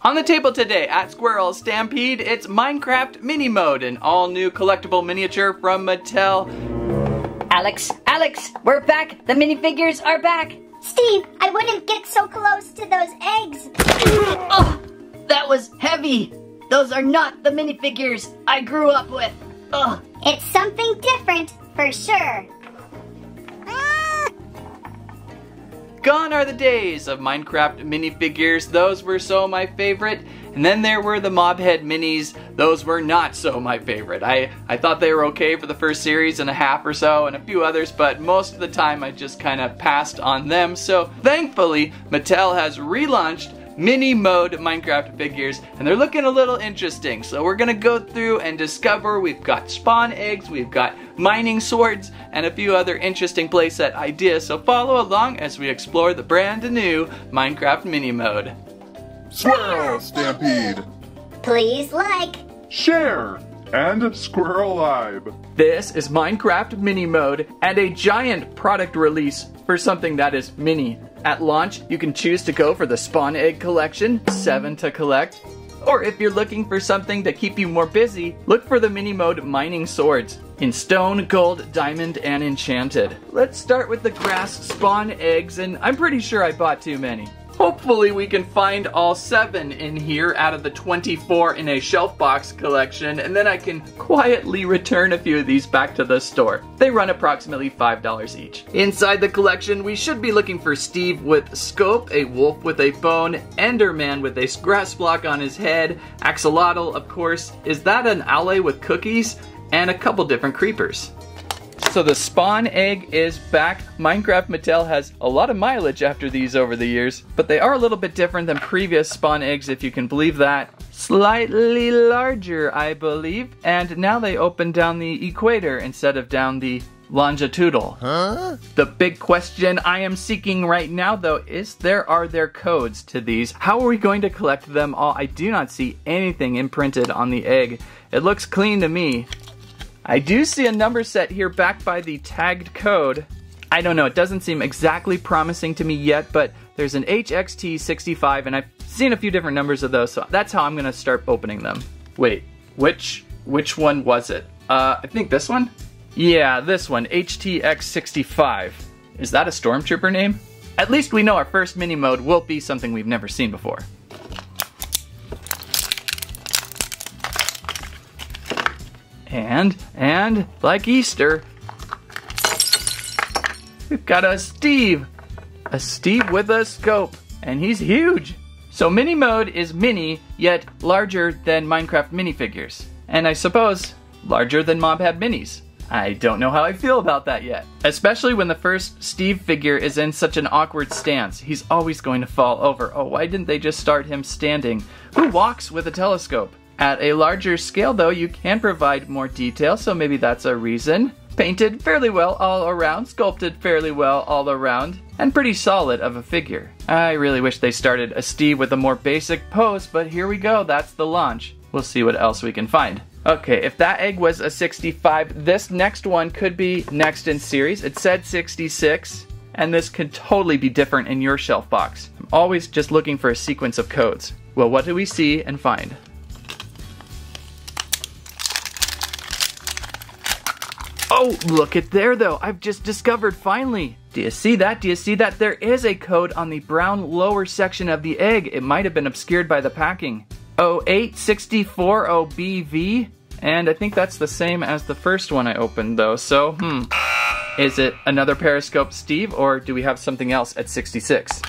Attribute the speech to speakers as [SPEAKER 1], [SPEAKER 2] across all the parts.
[SPEAKER 1] On the table today at Squirrel Stampede, it's Minecraft Mini Mode, an all-new collectible miniature from Mattel.
[SPEAKER 2] Alex, we're back! The minifigures are back!
[SPEAKER 3] Steve, I wouldn't get so close to those eggs.
[SPEAKER 2] Oh, that was heavy! Those are not the minifigures I grew up with. Ugh.
[SPEAKER 3] It's something different, for sure.
[SPEAKER 1] Gone are the days of Minecraft minifigures. Those were so my favorite. And then there were the Mobhead minis. Those were not so my favorite. I thought they were okay for the first series and a half or so and a few others, but most of the time I just kind of passed on them. So thankfully, Mattel has relaunched Mini Mode Minecraft figures, and they're looking a little interesting. So we're gonna go through and discover. We've got spawn eggs, we've got mining swords, and a few other interesting playset ideas. So follow along as we explore the brand new Minecraft Mini Mode.
[SPEAKER 4] Squirrel Stampede!
[SPEAKER 3] Please like,
[SPEAKER 4] Share! And Squirrel Live!
[SPEAKER 1] This is Minecraft Mini Mode and a giant product release for something that is mini. At launch, you can choose to go for the Spawn Egg Collection, 7 to collect. Or if you're looking for something to keep you more busy, look for the Mini Mode Mining Swords in Stone, Gold, Diamond, and Enchanted. Let's start with the grass spawn eggs, and I'm pretty sure I bought too many. Hopefully we can find all 7 in here out of the 24 in a shelf box collection, and then I can quietly return a few of these back to the store. They run approximately $5 each. Inside the collection, we should be looking for Steve with scope, a wolf with a bone, Enderman with a grass block on his head, Axolotl, of course. Is that an owlet with cookies? And a couple different creepers. So the spawn egg is back. Minecraft Mattel has a lot of mileage after these over the years, but they are a little bit different than previous spawn eggs, if you can believe that. Slightly larger, I believe, and now they open down the equator instead of down the longitudinal. Huh? The big question I am seeking right now, though, is are there codes to these? How are we going to collect them all? I do not see anything imprinted on the egg. It looks clean to me. I do see a number set here backed by the tagged code. I don't know, it doesn't seem exactly promising to me yet, but there's an HXT65 and I've seen a few different numbers of those, so that's how I'm gonna start opening them. Wait, which one was it? I think this one? Yeah, this one, HTX65. Is that a stormtrooper name? At least we know our first mini mode will be something we've never seen before. And like Easter, we've got a Steve with a scope, and he's huge. So mini mode is mini, yet larger than Minecraft minifigures, and I suppose larger than Mobhead minis. I don't know how I feel about that yet, especially when the first Steve figure is in such an awkward stance. He's always going to fall over. Oh, why didn't they just start him standing? Who walks with a telescope? At a larger scale, though, you can provide more detail, so maybe that's a reason. Painted fairly well all around, sculpted fairly well all around, and pretty solid of a figure. I really wish they started a Steve with a more basic pose, but here we go, that's the launch. We'll see what else we can find. Okay, if that egg was a 65, this next one could be next in series. It said 66, and this could totally be different in your shelf box. I'm always just looking for a sequence of codes. Well, what do we see and find? Oh, look at there though, I've just discovered finally. Do you see that? Do you see that? There is a code on the brown lower section of the egg. It might have been obscured by the packing. 08640BV, and I think that's the same as the first one I opened though, so is it another Periscope Steve, or do we have something else at 66?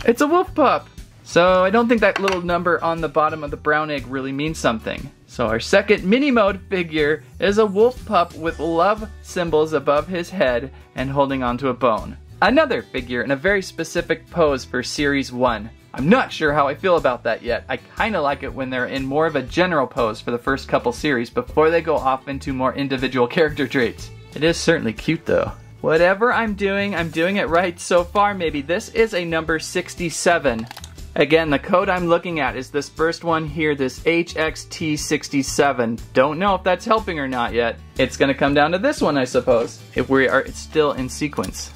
[SPEAKER 1] It's a wolf pup! So I don't think that little number on the bottom of the brown egg really means something. So our second mini mode figure is a wolf pup with love symbols above his head and holding onto a bone. Another figure in a very specific pose for series 1. I'm not sure how I feel about that yet. I kinda like it when they're in more of a general pose for the first couple series before they go off into more individual character traits. It is certainly cute though. Whatever I'm doing it right so far. Maybe this is a number 67. Again, the code I'm looking at is this first one here, this HXT67. Don't know if that's helping or not yet. It's gonna come down to this one, I suppose, if we are still in sequence.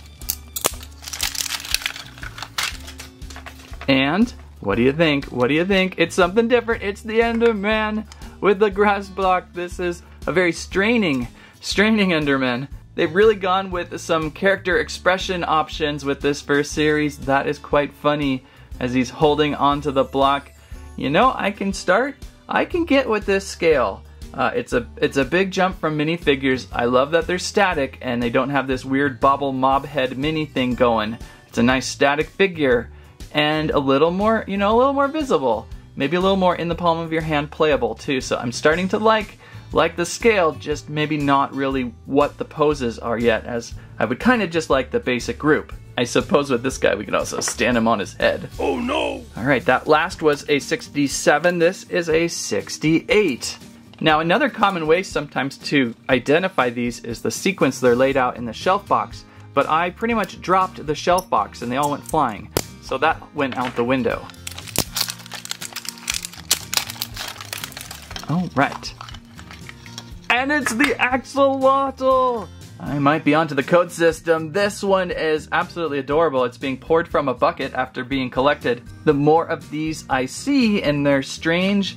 [SPEAKER 1] And What do you think? What do you think? It's something different. It's the Enderman with the grass block. This is a very straining Enderman. They've really gone with some character expression options with this first series. That is quite funny as he's holding onto the block. You know, I can get with this scale. It's a big jump from minifigures. I love that they're static and they don't have this weird bobble mob head mini thing going. It's a nice static figure and a little more, you know, a little more visible. Maybe a little more in the palm of your hand playable too. So I'm starting to like the scale, just maybe not really what the poses are yet, as I would kind of just like the basic group. I suppose with this guy we can also stand him on his head. Oh no! Alright, that last was a 67, this is a 68. Now another common way sometimes to identify these is the sequence they're laid out in the shelf box, but I pretty much dropped the shelf box and they all went flying. So that went out the window. Alright. And it's the axolotl! I might be onto the code system. This one is absolutely adorable. It's being poured from a bucket after being collected. The more of these I see in their strange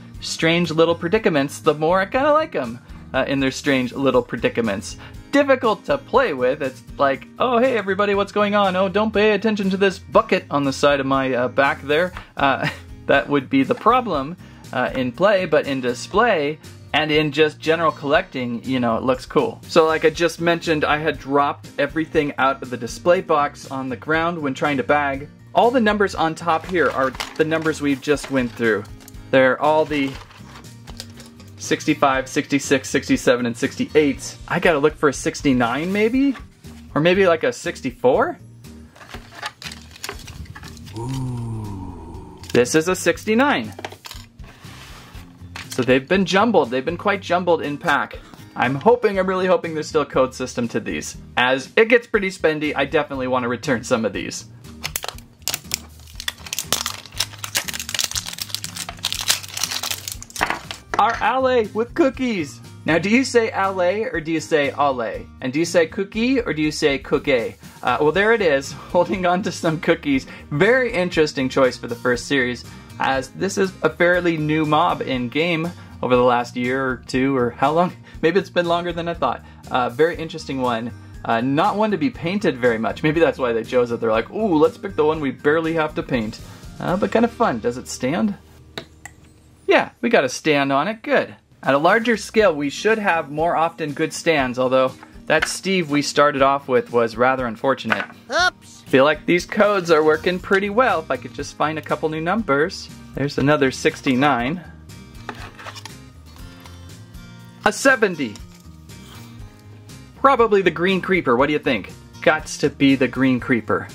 [SPEAKER 1] little predicaments, the more I kind of like them in their strange little predicaments. Difficult to play with. It's like, oh hey everybody, what's going on? Oh, don't pay attention to this bucket on the side of my back there. That would be the problem in play, but in display and in just general collecting, you know, it looks cool. So like I just mentioned, I had dropped everything out of the display box on the ground when trying to bag. All the numbers on top here are the numbers we've just went through. They're all the 65, 66, 67, and 68. I gotta look for a 69 maybe? Or maybe like a 64? Ooh. This is a 69. So they've been jumbled. They've been quite jumbled in pack. I'm really hoping there's still a code system to these. As it gets pretty spendy, I definitely want to return some of these. Our alley with cookies. Now, do you say alley or do you say alley? And do you say cookie or do you say cookie? Well, there it is, holding on to some cookies. Very interesting choice for the first series, as this is a fairly new mob in game over the last year or two, or how long? Maybe it's been longer than I thought. Very interesting one. Not one to be painted very much. Maybe that's why they chose it. They're like, ooh, let's pick the one we barely have to paint. But kind of fun. Does it stand? Yeah, we got a stand on it. Good. At a larger scale, we should have more often good stands, although that Steve we started off with was rather unfortunate. Oops. Feel like these codes are working pretty well. If I could just find a couple new numbers. There's another 69. A 70. Probably the green creeper. What do you think? Gots to be the green creeper.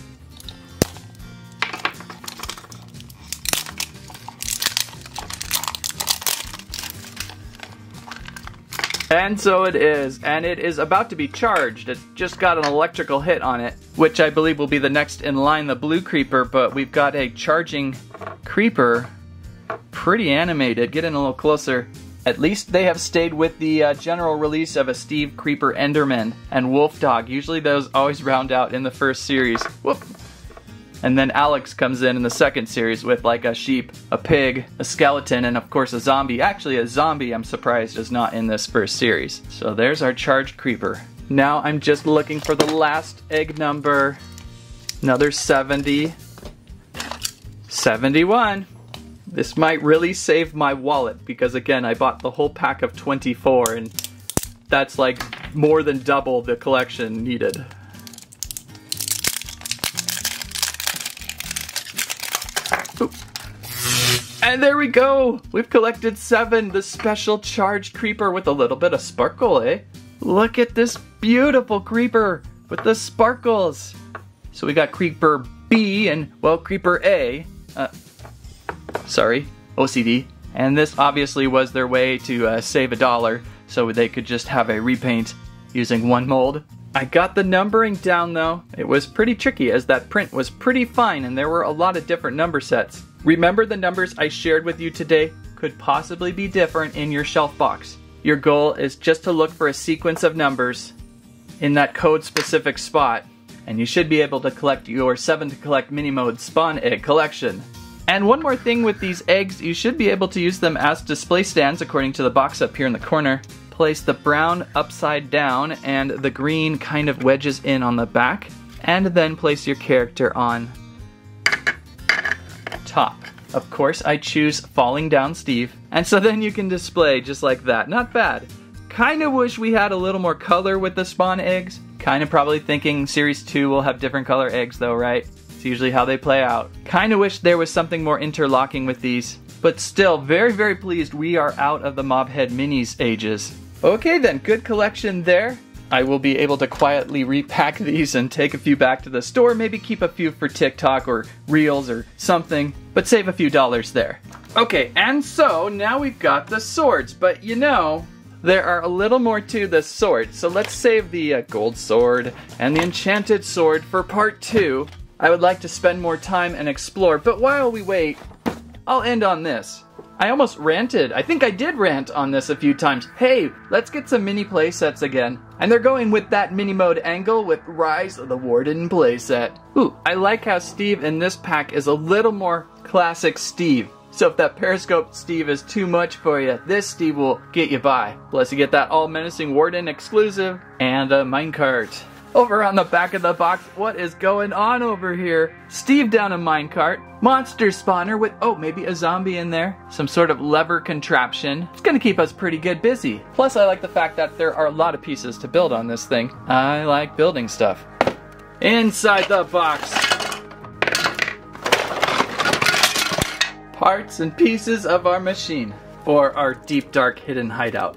[SPEAKER 1] And so it is, and it is about to be charged. It just got an electrical hit on it, which I believe will be the next in line, the blue creeper, but we've got a charging creeper. Pretty animated. Get in a little closer. At least they have stayed with the general release of a Steve Creeper Enderman and Wolf Dog. Usually those always round out in the first series. Whoop! And then Alex comes in the second series with like a sheep, a pig, a skeleton, and of course a zombie. Actually, a zombie, I'm surprised, is not in this first series. So there's our charged creeper. Now I'm just looking for the last egg number. Another 70. 71. This might really save my wallet because, again, I bought the whole pack of 24 and that's like more than double the collection needed. Oop. And there we go! We've collected 7, the special charged creeper with a little bit of sparkle, eh? Look at this beautiful creeper with the sparkles! So we got Creeper B and, well, Creeper A. Sorry, OCD. And this obviously was their way to save $1 so they could just have a repaint using one mold. I got the numbering down though. It was pretty tricky as that print was pretty fine and there were a lot of different number sets. Remember, the numbers I shared with you today could possibly be different in your shelf box. Your goal is just to look for a sequence of numbers in that code specific spot and you should be able to collect your 7 to collect mini mode spawn egg collection. And one more thing with these eggs, you should be able to use them as display stands according to the box up here in the corner. Place the brown upside down and the green kind of wedges in on the back. And then place your character on top. Of course, I choose Falling Down Steve. And so then you can display just like that. Not bad. Kinda wish we had a little more color with the spawn eggs. Kinda probably thinking Series 2 will have different color eggs though, right? It's usually how they play out. Kinda wish there was something more interlocking with these. But still, very, very pleased we are out of the Mobhead Minis ages. Okay then, good collection there. I will be able to quietly repack these and take a few back to the store, maybe keep a few for TikTok or Reels or something, but save a few dollars there. Okay, and so now we've got the swords, but you know, there are a little more to the sword, so let's save the gold sword and the enchanted sword for part 2. I would like to spend more time and explore, but while we wait, I'll end on this. I almost ranted. I think I did rant on this a few times. Hey, let's get some mini playsets again. And they're going with that mini mode angle with Rise of the Warden playset. Ooh, I like how Steve in this pack is a little more classic Steve. So if that Periscope Steve is too much for you, this Steve will get you by. Plus you get that all menacing Warden exclusive and a minecart. Over on the back of the box, what is going on over here? Steve down a minecart, monster spawner with, oh, maybe a zombie in there, some sort of lever contraption. It's gonna keep us pretty good busy. Plus I like the fact that there are a lot of pieces to build on this thing. I like building stuff. Inside the box, parts and pieces of our machine for our deep dark hidden hideout.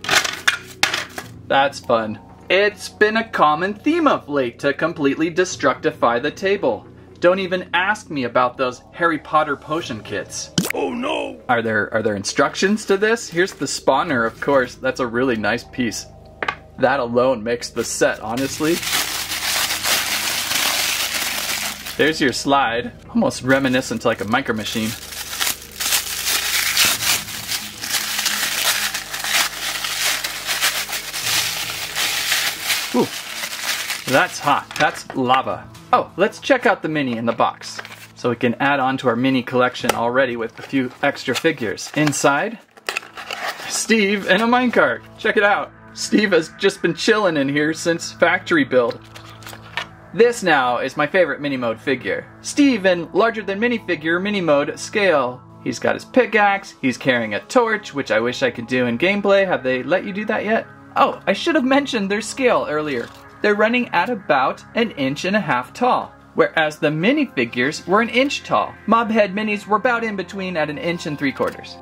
[SPEAKER 1] That's fun. It's been a common theme of late to completely destructify the table. Don't even ask me about those Harry Potter potion kits. Oh no! Are there instructions to this? Here's the spawner, of course. That's a really nice piece. That alone makes the set, honestly. There's your slide. Almost reminiscent to like a micro machine. Ooh, that's hot. That's lava. Oh, let's check out the mini in the box. So we can add on to our mini collection already with a few extra figures. Inside, Steve in a minecart. Check it out. Steve has just been chilling in here since factory build. This now is my favorite mini mode figure. Steve in larger than minifigure mini mode scale. He's got his pickaxe, he's carrying a torch, which I wish I could do in gameplay. Have they let you do that yet? Oh, I should have mentioned their scale earlier. They're running at about 1.5 inches tall, whereas the minifigures were 1 inch tall. Mobhead minis were about in between at 1.75 inches.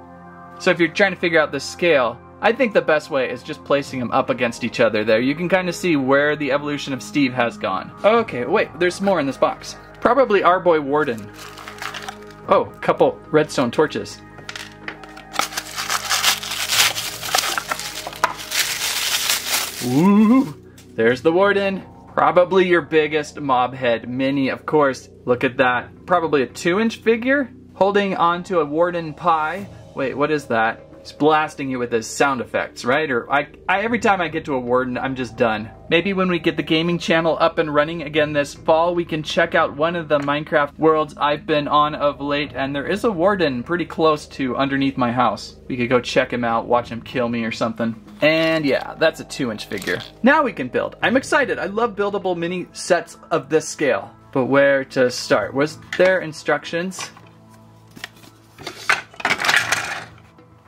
[SPEAKER 1] So if you're trying to figure out the scale, I think the best way is just placing them up against each other there. You can kind of see where the evolution of Steve has gone. Okay, wait, there's more in this box. Probably our boy Warden. Oh, couple redstone torches. Ooh, there's the Warden. Probably your biggest Mobhead mini, of course. Look at that. Probably a 2-inch figure holding onto a Warden pie. Wait, what is that? He's blasting you with his sound effects, right? Or every time I get to a Warden, I'm just done. Maybe when we get the gaming channel up and running again this fall, we can check out one of the Minecraft worlds I've been on of late, and there is a Warden pretty close to underneath my house. We could go check him out, watch him kill me or something. And yeah, that's a 2-inch figure. Now we can build. I'm excited. I love buildable mini sets of this scale. But where to start? Was there instructions?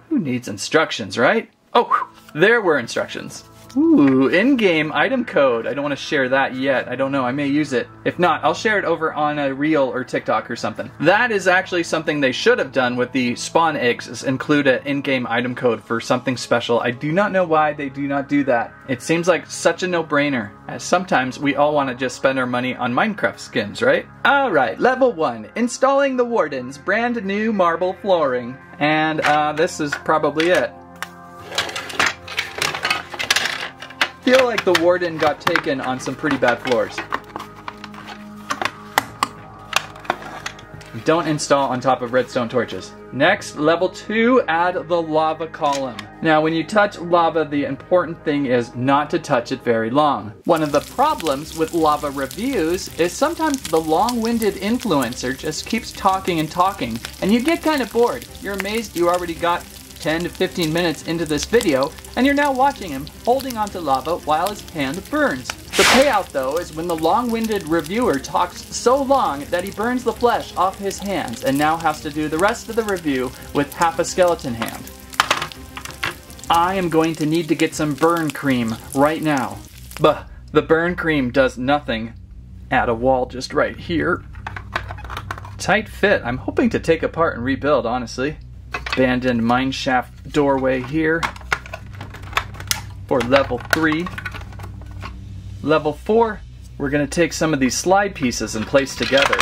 [SPEAKER 1] Who needs instructions, right? Oh, there were instructions. Ooh, in-game item code. I don't want to share that yet. I don't know, I may use it. If not, I'll share it over on a Reel or TikTok or something. That is actually something they should have done with the spawn eggs, is include an in-game item code for something special. I do not know why they do not do that. It seems like such a no-brainer, as sometimes we all want to just spend our money on Minecraft skins, right? Alright, level 1. Installing the Warden's brand new marble flooring. And this is probably it. I feel like the Warden got taken on some pretty bad floors. Don't install on top of redstone torches. Next, level 2, add the lava column. Now, when you touch lava, the important thing is not to touch it very long. One of the problems with lava reviews is sometimes the long-winded influencer just keeps talking and talking, and you get kind of bored. You're amazed you already got 10 to 15 minutes into this video, and you're now watching him holding onto lava while his hand burns. The payout, though, is when the long-winded reviewer talks so long that he burns the flesh off his hands and now has to do the rest of the review with half a skeleton hand. I am going to need to get some burn cream right now. But the burn cream does nothing. Add a wall just right here. Tight fit. I'm hoping to take apart and rebuild, honestly. Abandoned mineshaft doorway here for level 3. Level 4, we're going to take some of these slide pieces and place together.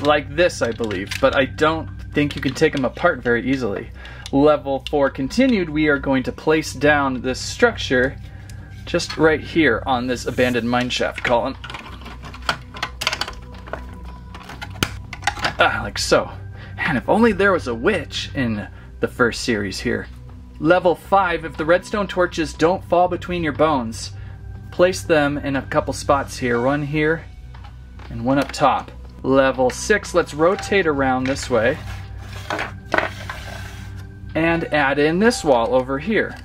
[SPEAKER 1] Like this, I believe, but I don't think you can take them apart very easily. Level 4 continued, we are going to place down this structure just right here on this abandoned mineshaft column. Like so. And if only there was a witch in the first series here. Level 5, if the redstone torches don't fall between your bones, place them in a couple spots here. One here and one up top. Level 6, let's rotate around this way and add in this wall over here.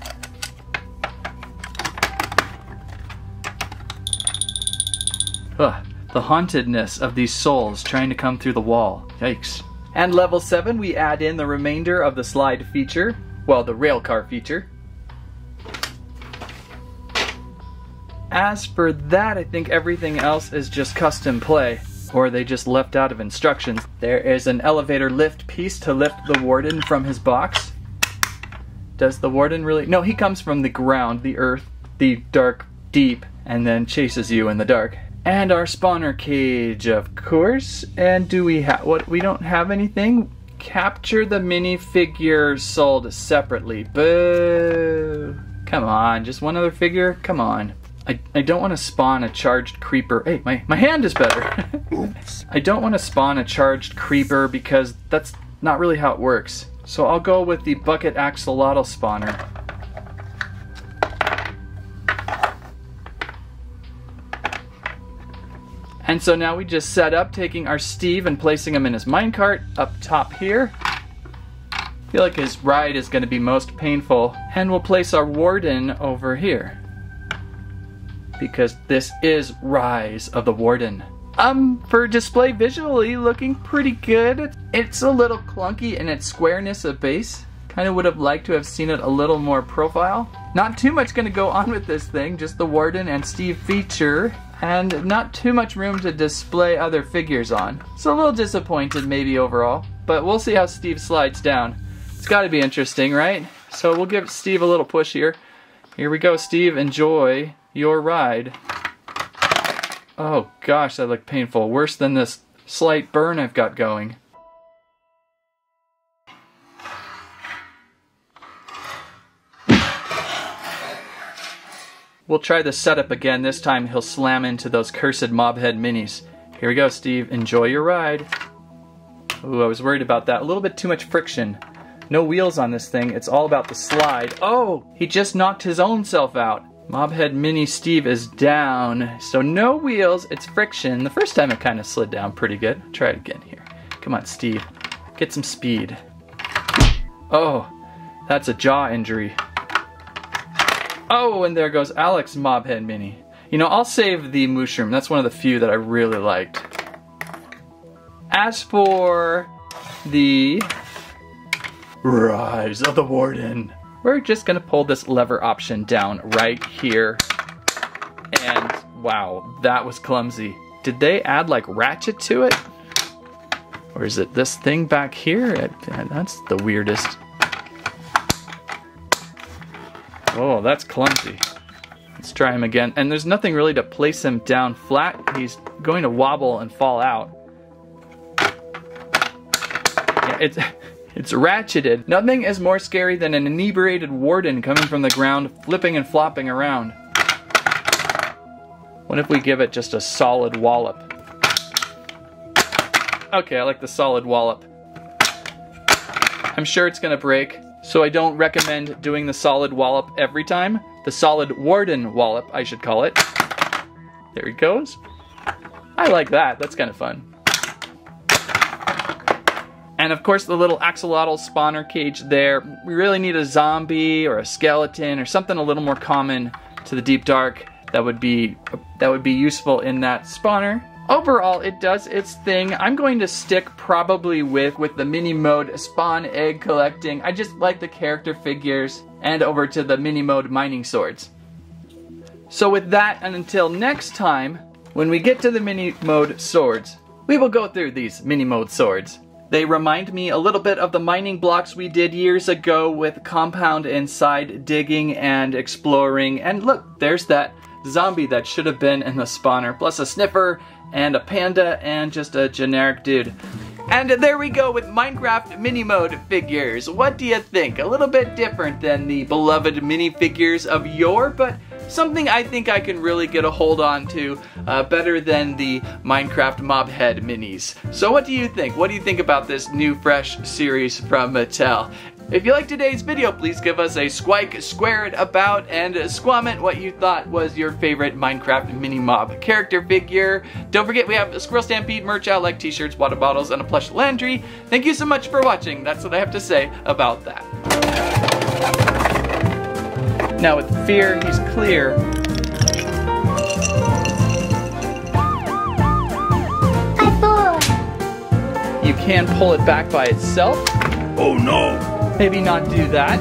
[SPEAKER 1] The hauntedness of these souls trying to come through the wall. Yikes. And level 7, we add in the remainder of the slide feature. Well, the railcar feature. As for that, I think everything else is just custom play, or they just left out of instructions. There is an elevator lift piece to lift the Warden from his box. Does the Warden really? No, he comes from the ground, the earth, the dark deep, and then chases you in the dark. And our spawner cage, of course. And do we have, what, we don't have anything? Capture the minifigure sold separately. Boo. Come on, just one other figure? Come on. I don't want to spawn a charged creeper. Hey, my hand is better. Oops. I don't want to spawn a charged creeper because that's not really how it works. So I'll go with the bucket axolotl spawner. And so now we just set up, taking our Steve and placing him in his minecart up top here. I feel like his ride is going to be most painful. And we'll place our Warden over here, because this is Rise of the Warden. For display visually, looking pretty good. It's a little clunky in its squareness of base. Kind of would have liked to have seen it a little more profile. Not too much gonna go on with this thing, just the Warden and Steve feature, and not too much room to display other figures on. So a little disappointed maybe overall, but we'll see how Steve slides down. It's gotta be interesting, right? So we'll give Steve a little push here. Here we go, Steve, enjoy your ride. Oh gosh, that looked painful. Worse than this slight burn I've got going. We'll try the setup again. This time he'll slam into those cursed mobhead minis. Here we go, Steve. Enjoy your ride. Ooh, I was worried about that. A little bit too much friction. No wheels on this thing. It's all about the slide. Oh, he just knocked his own self out. Mobhead Mini Steve is down, so no wheels, it's friction. The first time it kind of slid down pretty good. Try it again here. Come on, Steve. Get some speed. Oh, that's a jaw injury. Oh, and there goes Alex Mobhead Mini. You know, I'll save the mushroom. That's one of the few that I really liked. As for the Rise of the Warden, we're just gonna pull this lever option down right here. And wow, that was clumsy. Did they add like ratchet to it? Or is it this thing back here? That's the weirdest. Oh, that's clumsy. Let's try him again. And there's nothing really to place him down flat. He's going to wobble and fall out. Yeah, it's ratcheted. Nothing is more scary than an inebriated Warden coming from the ground, flipping and flopping around. What if we give it just a solid wallop? Okay, I like the solid wallop. I'm sure it's gonna break, so I don't recommend doing the solid wallop every time. The solid Warden wallop, I should call it. There he goes. I like that, that's kind of fun. And of course the little axolotl spawner cage there. We really need a zombie or a skeleton or something a little more common to the deep dark that would be useful in that spawner. Overall, it does its thing. I'm going to stick probably with the mini mode spawn egg collecting. I just like the character figures, and over to the mini mode mining swords. So with that, and until next time, when we get to the mini mode swords, we will go through these mini mode swords. They remind me a little bit of the mining blocks we did years ago with compound inside digging and exploring. And look, there's that zombie that should have been in the spawner, plus a sniffer and a panda and just a generic dude. And there we go with Minecraft mini mode figures. What do you think? A little bit different than the beloved minifigures of yore, but something I think I can really get a hold on to better than the Minecraft Mob Head minis. So what do you think? What do you think about this new fresh series from Mattel? If you liked today's video, please give us a squike, square it about, and squamment what you thought was your favorite Minecraft mini mob character figure. Don't forget we have a Squirrel Stampede merch out like t-shirts, water bottles, and a plush Landry. Thank you so much for watching. That's what I have to say about that. Now with fear, he's clear.
[SPEAKER 3] I thought.
[SPEAKER 1] You can pull it back by itself.
[SPEAKER 5] Oh no!
[SPEAKER 1] Maybe not do that.